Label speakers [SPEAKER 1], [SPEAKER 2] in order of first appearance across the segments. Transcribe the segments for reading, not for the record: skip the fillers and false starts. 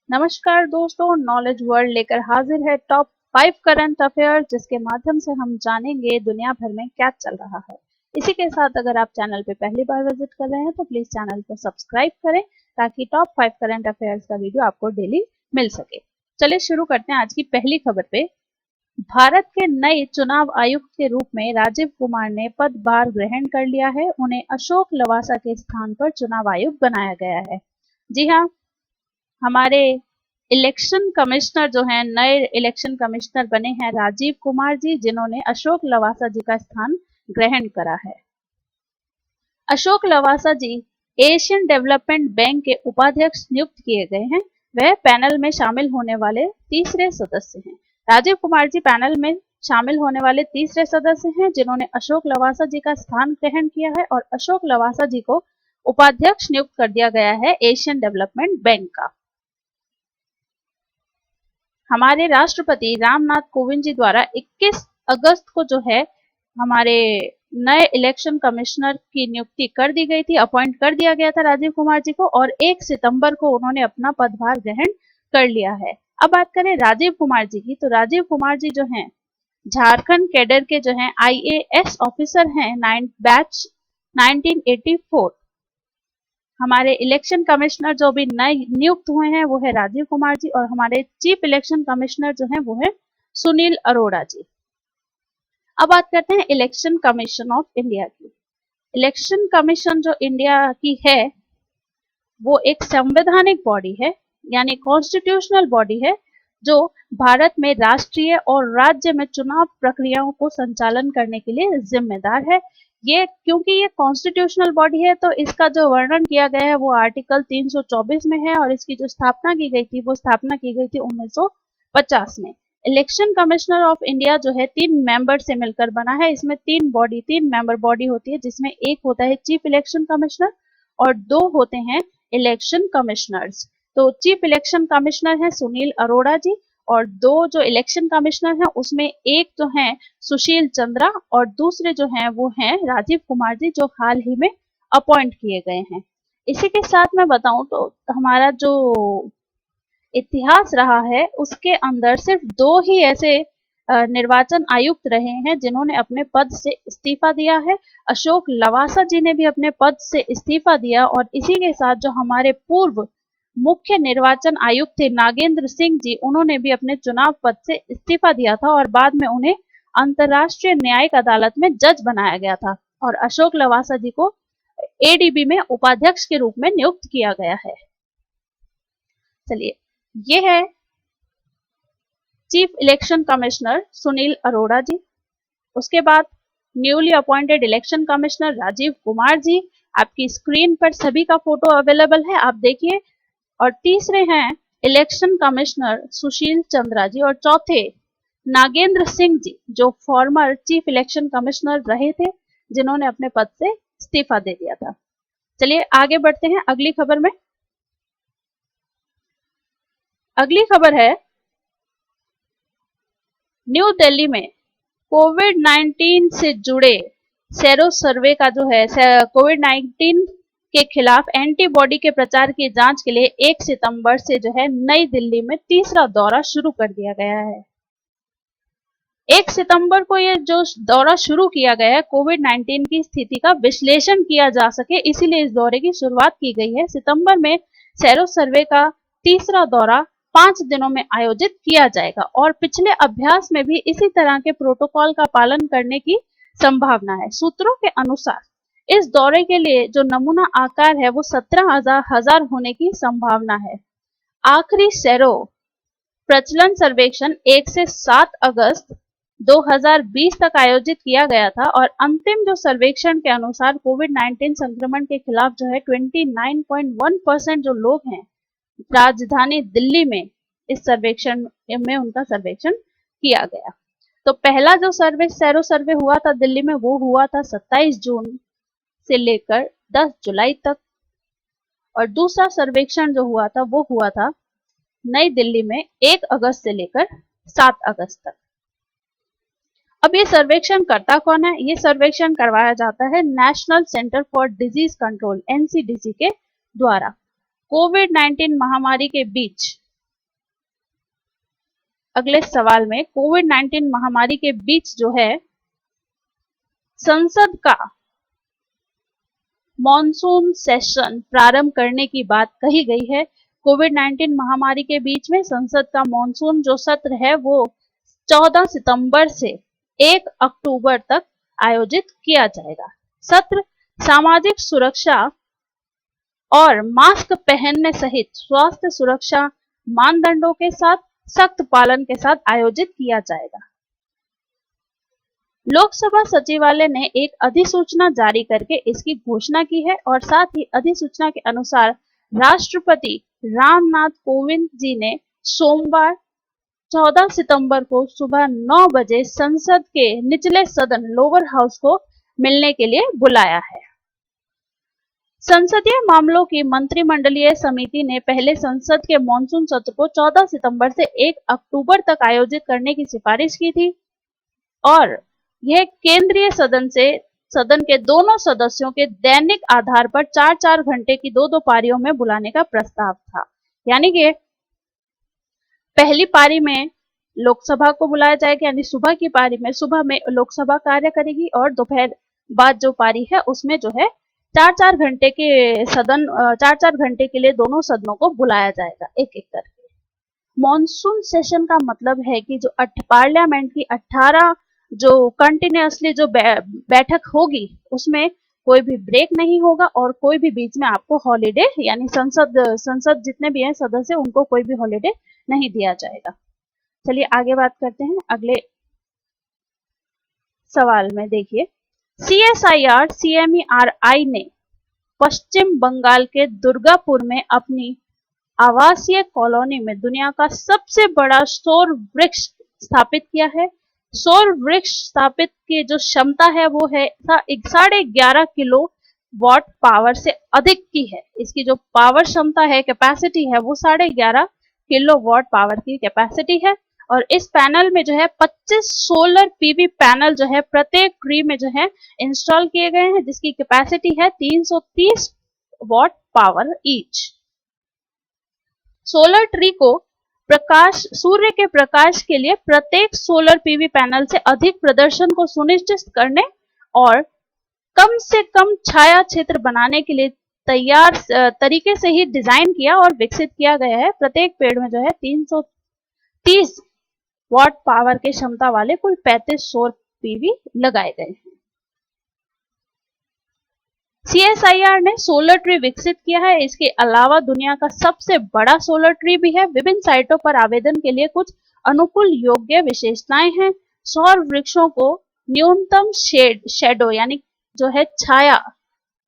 [SPEAKER 1] नमस्कार दोस्तों, knowledge world लेकर हाजिर है टॉप 5 करंट अफेयर, जिसके माध्यम से हम जानेंगे दुनिया भर में क्या चल रहा है। इसी के साथ अगर आप चैनल पे पहली बार विजिट कर रहे हैं तो प्लीज चैनल को सब्सक्राइब करें ताकि टॉप 5 करंट अफेयर्स का वीडियो आपको डेली मिल सके। चलिए शुरू करते हैं आज की पहली खबर पे। भारत के नए चुनाव आयुक्त के रूप में राजीव कुमार ने पदभार ग्रहण कर लिया है। उन्हें अशोक लवासा के स्थान पर चुनाव आयुक्त बनाया गया है। जी हाँ, हमारे इलेक्शन कमिश्नर जो हैं, नए इलेक्शन कमिश्नर बने हैं राजीव कुमार जी, जिन्होंने अशोक लवासा जी का स्थान ग्रहण करा है। अशोक लवासा जी एशियन डेवलपमेंट बैंक के उपाध्यक्ष नियुक्त किए गए हैं। वह पैनल में शामिल होने वाले तीसरे सदस्य हैं। राजीव कुमार जी पैनल में शामिल होने वाले तीसरे सदस्य हैं जिन्होंने अशोक लवासा जी का स्थान ग्रहण किया है, और अशोक लवासा जी को उपाध्यक्ष नियुक्त कर दिया गया है एशियन डेवलपमेंट बैंक का। हमारे राष्ट्रपति रामनाथ कोविंद जी द्वारा 21 अगस्त को जो है हमारे नए इलेक्शन कमिश्नर की नियुक्ति कर दी गई थी, अपॉइंट कर दिया गया था राजीव कुमार जी को, और 1 सितंबर को उन्होंने अपना पदभार ग्रहण कर लिया है। अब बात करें राजीव कुमार जी की, तो राजीव कुमार जी जो हैं झारखंड कैडर के जो हैं आईएएस ऑफिसर हैं, 9 बैच 1984। हमारे इलेक्शन कमिश्नर जो भी नए नियुक्त हुए हैं वो है राजीव कुमार जी, और हमारे चीफ इलेक्शन कमिश्नर जो है वो है सुनील अरोड़ा जी। अब बात करते हैं इलेक्शन कमीशन ऑफ इंडिया की। इलेक्शन कमीशन जो इंडिया की है वो एक संवैधानिक बॉडी है, यानी कॉन्स्टिट्यूशनल बॉडी है, जो भारत में राष्ट्रीय और राज्य में चुनाव प्रक्रियाओं को संचालन करने के लिए जिम्मेदार है। ये क्योंकि ये कॉन्स्टिट्यूशनल बॉडी है तो इसका जो वर्णन किया गया है वो आर्टिकल 324 में है, और इसकी जो स्थापना की गई थी वो स्थापना की गई थी 1950 में। इलेक्शन कमिश्नर ऑफ इंडिया जो है 3 मेंबर से मिलकर बना है। इसमें 3 मेंबर बॉडी होती है, जिसमें एक होता है चीफ इलेक्शन कमिश्नर और 2 होते हैं इलेक्शन कमिश्नर्स। तो चीफ इलेक्शन कमिश्नर है सुनील अरोड़ा जी, और 2 जो इलेक्शन कमिश्नर हैं उसमें एक जो है सुशील चंद्रा और दूसरे जो हैं वो हैं राजीव कुमार जी, जो हाल ही में अपॉइंट किए गए हैं। इसी के साथ मैं बताऊं तो हमारा जो इतिहास रहा है उसके अंदर सिर्फ 2 ही ऐसे निर्वाचन आयुक्त रहे हैं जिन्होंने अपने पद से इस्तीफा दिया है। अशोक लवासा जी ने भी अपने पद से इस्तीफा दिया, और इसी के साथ जो हमारे पूर्व मुख्य निर्वाचन आयुक्त थे नागेंद्र सिंह जी, उन्होंने भी अपने चुनाव पद से इस्तीफा दिया था, और बाद में उन्हें अंतर्राष्ट्रीय न्यायिक अदालत में जज बनाया गया था, और अशोक लवासा जी को एडीबी में उपाध्यक्ष के रूप में नियुक्त किया गया है। चलिए, ये है chief election commissioner Sunil Arora ji. उसके बाद newly appointed election commissioner Rajiv Kumar ji. आपकी स्क्रीन पर सभी का फोटो अवेलेबल है, आप देखिए। और तीसरे हैं इलेक्शन कमिश्नर सुशील चंद्रा जी, और चौथे नागेंद्र सिंह जी, जो फॉर्मर चीफ इलेक्शन कमिश्नर रहे थे, जिन्होंने अपने पद से इस्तीफा दे दिया था। चलिए आगे बढ़ते हैं अगली खबर में। अगली खबर है न्यू दिल्ली में कोविड-19 से जुड़े सेरो सर्वे का जो है कोविड-19 के खिलाफ एंटीबॉडी के प्रचार की जांच के लिए 1 सितंबर से जो है नई दिल्ली में तीसरा दौरा शुरू कर दिया गया है। 1 सितंबर को ये जो दौरा शुरू किया गया है, कोविड-19 की स्थिति का विश्लेषण किया जा सके, इसीलिए इस दौरे की शुरुआत की गई है। सितंबर में सेरो सर्वे का तीसरा दौरा 5 दिनों में आयोजित किया जाएगा, और पिछले अभ्यास में भी इसी तरह के प्रोटोकॉल का पालन करने की संभावना है। सूत्रों के अनुसार इस दौरे के लिए जो नमूना आकार है वो 17,000 होने की संभावना है। आखिरी सेरो प्रचलन सर्वेक्षण 1 से 7 अगस्त 2020 तक आयोजित किया गया था, और अंतिम जो सर्वेक्षण के अनुसार कोविड-19 संक्रमण के खिलाफ जो है 29.1% जो लोग हैं राजधानी दिल्ली में इस सर्वेक्षण में उनका सर्वेक्षण किया गया। तो पहला जो सेरो सर्वे हुआ था दिल्ली में वो हुआ था 27 जून से लेकर 10 जुलाई तक, और दूसरा सर्वेक्षण जो हुआ था वो हुआ था नई दिल्ली में 1 अगस्त से लेकर 7 अगस्त तक। अब ये सर्वेक्षण करता कौन है? ये सर्वेक्षण करवाया जाता है national centre for disease control NCDC के द्वारा। कोविड-19 महामारी के बीच अगले सवाल में कोविड-19 महामारी के बीच जो है संसद का मॉनसून सेशन प्रारंभ करने की बात कही गई है। कोविड-19 महामारी के बीच में संसद का मॉनसून जो सत्र है वो 14 सितंबर से 1 अक्टूबर तक आयोजित किया जाएगा। सत्र सामाजिक सुरक्षा और मास्क पहनने सहित स्वास्थ्य सुरक्षा मानदंडों के साथ सख्त पालन के साथ आयोजित किया जाएगा। लोकसभा सचिवालय ने एक अधिसूचना जारी करके इसकी घोषणा की है और साथ ही अधिसूचना के अनुसार राष्ट्रपति रामनाथ कोविंद जी ने सोमवार 14 सितंबर को सुबह 9 बजे संसद के निचले सदन लोअर हाउस को मिलने के लिए बुलाया है। संसदीय मामलों की मंत्रिमंडलीय समिति ने पहले संसद के मॉनसून सत्र को 14 सितंबर से 1 अक्टूबर तक आयोजित करने की सिफारिश की थी और यह केंद्रीय सदन के दोनों सदस्यों के दैनिक आधार पर 4-4 घंटे की 2-2 पारियों में बुलाने का प्रस्ताव था। यानी कि पहली पारी में लोकसभा को बुलाया जाएगा, यानी सुबह की पारी में सुबह में लोकसभा कार्य करेगी और दोपहर बाद जो पारी है उसमें जो है 4-4 घंटे के 4-4 घंटे के लिए दोनों सदनों को बुलाया जाएगा एक एक करके। मॉनसून सेशन का मतलब है कि जो पार्लियामेंट की 18 जो कंटिन्यूअसली जो बैठक होगी उसमें कोई भी ब्रेक नहीं होगा और कोई भी बीच में आपको हॉलीडे यानी संसद जितने भी हैं सदस्य उनको कोई भी हॉलीडे नहीं दिया जाएगा। चलिए आगे बात करते हैं अगले सवाल में। देखिए CSIR CMERI ने पश्चिम बंगाल के दुर्गापुर में अपनी आवासीय कॉलोनी में दुनिया का सबसे बड़ा सौर वृक्ष स्थापित किया है। सौर वृक्ष स्थापित की जो क्षमता है वो है 11.5 किलो वाट पावर से अधिक की है। इसकी जो पावर क्षमता है कैपेसिटी है वो 11.5 किलो वाट पावर की कैपेसिटी है और इस पैनल में जो है 25 सोलर पीवी पैनल जो है प्रत्येक ट्री में जो है इंस्टॉल किए गए हैं जिसकी कैपेसिटी है 330 watt power each. Solar tree को सूर्य के प्रकाश के लिए प्रत्येक सोलर पीवी पैनल से अधिक प्रदर्शन को सुनिश्चित करने और कम से कम छाया क्षेत्र बनाने के लिए तैयार तरीके से ही डिजाइन किया और विकसित किया गया है। प्रत्येक पेड़ में जो है 330 वाट पावर की क्षमता वाले कुल 35 सौर पीवी लगाए गए हैं। CSIR ने सोलर ट्री विकसित किया है। इसके अलावा दुनिया का सबसे बड़ा सोलर ट्री भी है। विभिन्न साइटों पर आवेदन के लिए कुछ अनुकूल योग्य विशेषताएं हैं। सौर वृक्षों को न्यूनतम शेडो यानी जो है छाया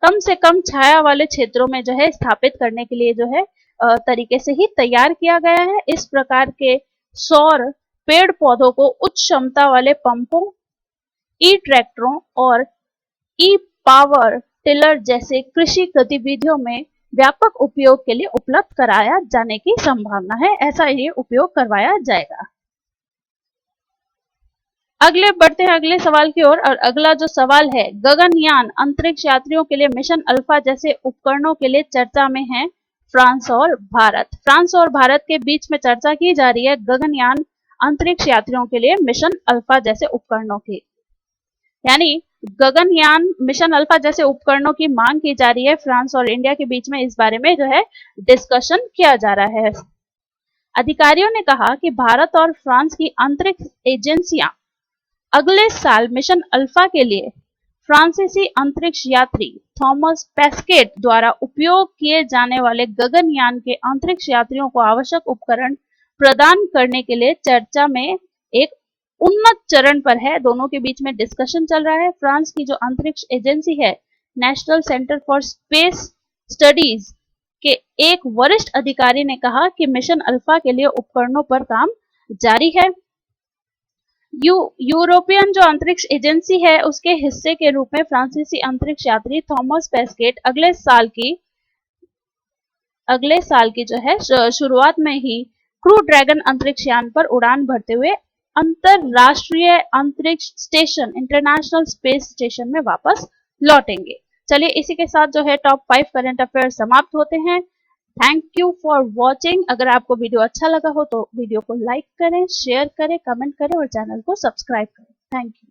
[SPEAKER 1] कम से कम छाया वाले क्षेत्रों में जो है स्थापित करने के लिए जो है तरीके से ही तैयार किया गया है। इस प्रकार के सौर पेड़ पौधों को उच्च क्षमता वाले पंपों, ई ट्रैक्टरों और ई पावर टिलर जैसे कृषि गतिविधियों में व्यापक उपयोग के लिए उपलब्ध कराया जाने की संभावना है। ऐसा ही उपयोग करवाया जाएगा। अगले बढ़ते हैं अगले सवाल की ओर और अगला जो सवाल है गगनयान अंतरिक्ष यात्रियों के लिए मिशन अल्फा जैसे उपकरणों के लिए चर्चा में है फ्रांस और भारत। फ्रांस और भारत के बीच में चर्चा की जा रही है गगनयान अंतरिक्ष यात्रियों के लिए मिशन अल्फा जैसे उपकरणों की, यानी गगनयान मिशन अल्फा जैसे उपकरणों की मांग की जा रही है। फ्रांस और इंडिया के बीच में इस बारे में जो है डिस्कशन किया जा रहा है। अधिकारियों ने कहा कि भारत और फ्रांस की अंतरिक्ष एजेंसियां अगले साल मिशन अल्फा के लिए फ्रांसीसी अंतरिक्ष यात्री थॉमस पेस्केट द्वारा उपयोग किए जाने वाले गगनयान के अंतरिक्ष यात्रियों को आवश्यक उपकरण प्रदान करने के लिए चर्चा में एक उन्नत चरण पर है। दोनों के बीच में डिस्कशन चल रहा है। फ्रांस की जो अंतरिक्ष एजेंसी है national centre for space studies के एक वरिष्ठ अधिकारी ने कहा कि मिशन अल्फा के लिए उपकरणों पर काम जारी है। यूरोपियन जो अंतरिक्ष एजेंसी है उसके हिस्से के रूप में फ्रांसीसी अंतरिक्ष यात्री थॉमस पेस्केट अगले साल की जो है शुरुआत में ही क्रू ड्रैगन अंतरिक्ष यान पर उड़ान भरते हुए अंतरराष्ट्रीय अंतरिक्ष स्टेशन इंटरनेशनल स्पेस स्टेशन में वापस लौटेंगे। चलिए इसी के साथ जो है टॉप 5 करंट अफेयर समाप्त होते हैं। Thank you for watching. अगर आपको वीडियो अच्छा लगा हो तो वीडियो को लाइक करें, शेयर करें, कमेंट करें और चैनल को सब्सक्राइब करें। Thank you.